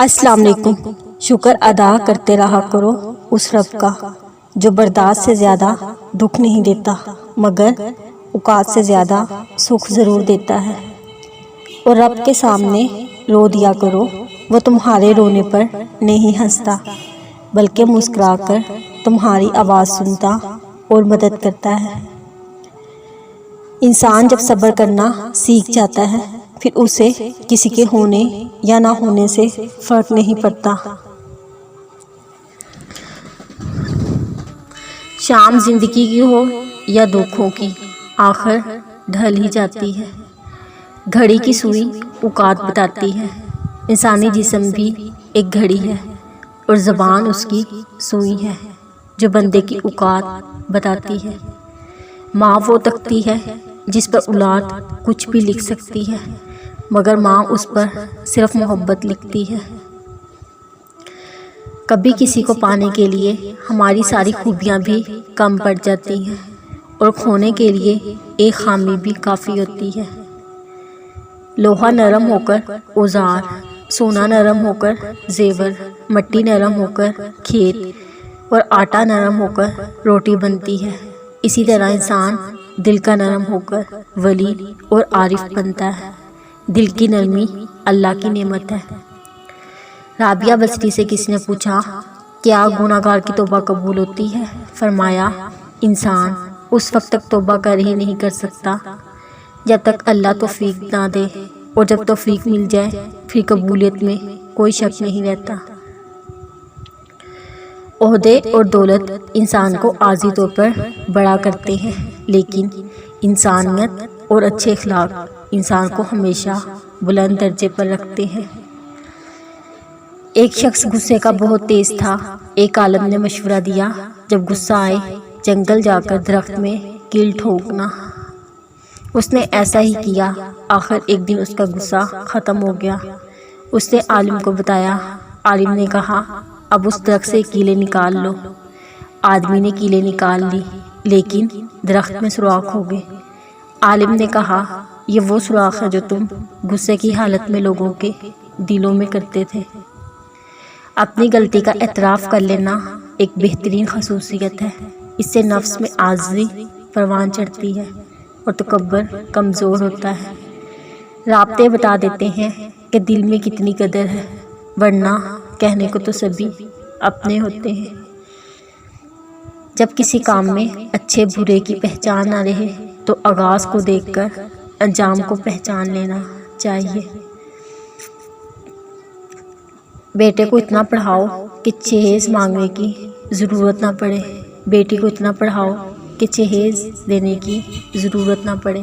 السلام علیکم۔ شکر ادا کرتے رہا کرو اس رب کا جو برداشت سے زیادہ دکھ نہیں دیتا مگر اوقات سے زیادہ سکھ ضرور دیتا ہے، اور رب کے سامنے رو دیا کرو، وہ تمہارے رونے پر نہیں ہنستا بلکہ مسکرا کر تمہاری آواز سنتا اور مدد کرتا ہے۔ انسان جب صبر کرنا سیکھ جاتا ہے پھر اسے کسی کے ہونے یا نہ ہونے سے فرق نہیں پڑتا۔ شام زندگی کی ہو یا دکھوں کی، آخر ڈھل ہی جاتی ہے۔ گھڑی کی سوئی اوقات بتاتی ہے، انسانی جسم بھی ایک گھڑی ہے اور زبان اس کی سوئی ہے جو بندے کی اوقات بتاتی ہے۔ ماں وہ تکتی ہے جس پر اولاد کچھ بھی لکھ سکتی ہے مگر ماں اس پر صرف محبت لکھتی ہے۔ کبھی کسی کو پانے کے لیے ہماری ساری خوبیاں بھی کم پڑ جاتی ہیں اور کھونے کے لیے ایک خامی بھی کافی ہوتی ہے۔ لوہا نرم ہو کر اوزار، سونا نرم ہو کر زیور، مٹی نرم ہو کر کھیت اور آٹا نرم ہو کر روٹی بنتی ہے، اسی طرح انسان دل کا نرم ہو کر ولی اور عارف بنتا ہے۔ دل کی نرمی اللہ کی نعمت ہے۔ رابعہ بصری سے کسی نے پوچھا، کیا گناہ گار کی توبہ قبول ہوتی ہے؟ فرمایا، انسان اس وقت تک توبہ کر ہی نہیں کر سکتا جب تک اللہ توفیق نہ دے، اور جب توفیق مل جائے پھر قبولیت میں کوئی شک نہیں رہتا۔ عہدے اور دولت انسان کو عارضی طور پر بڑا کرتے ہیں لیکن انسانیت اور اچھے اخلاق انسان کو ہمیشہ بلند درجے پر رکھتے ہیں۔ ایک شخص غصے کا بہت تیز تھا۔ ایک عالم نے مشورہ دیا، جب غصہ آئے جنگل جا کر درخت میں کیل ٹھوکنا۔ اس نے ایسا ہی کیا، آخر ایک دن اس کا غصہ ختم ہو گیا۔ اس نے عالم کو بتایا، عالم نے کہا، اب اس درخت سے کیلیں نکال لو۔ آدمی نے کیلیں نکال لی لیکن درخت میں سوراخ ہو گئے۔ عالم نے کہا، یہ وہ سوراخ ہے جو تم غصے کی حالت میں لوگوں کے دلوں میں کرتے تھے۔ اپنی غلطی کا اعتراف کر لینا ایک بہترین خصوصیت ہے، اس سے نفس میں عاجزی پروان چڑھتی ہے اور تکبر کمزور ہوتا ہے۔ رابطے بتا دیتے ہیں کہ دل میں کتنی قدر ہے، ورنہ کہنے کو تو سبھی اپنے ہوتے ہیں۔ جب کسی کام میں اچھے برے کی پہچان نہ رہے تو آغاز کو دیکھ کر انجام کو پہچان لینا چاہیے۔ بیٹے کو اتنا پڑھاؤ کہ جہیز مانگنے کی ضرورت نہ پڑے، بیٹی کو اتنا پڑھاؤ کہ جہیز دینے کی ضرورت نہ پڑے۔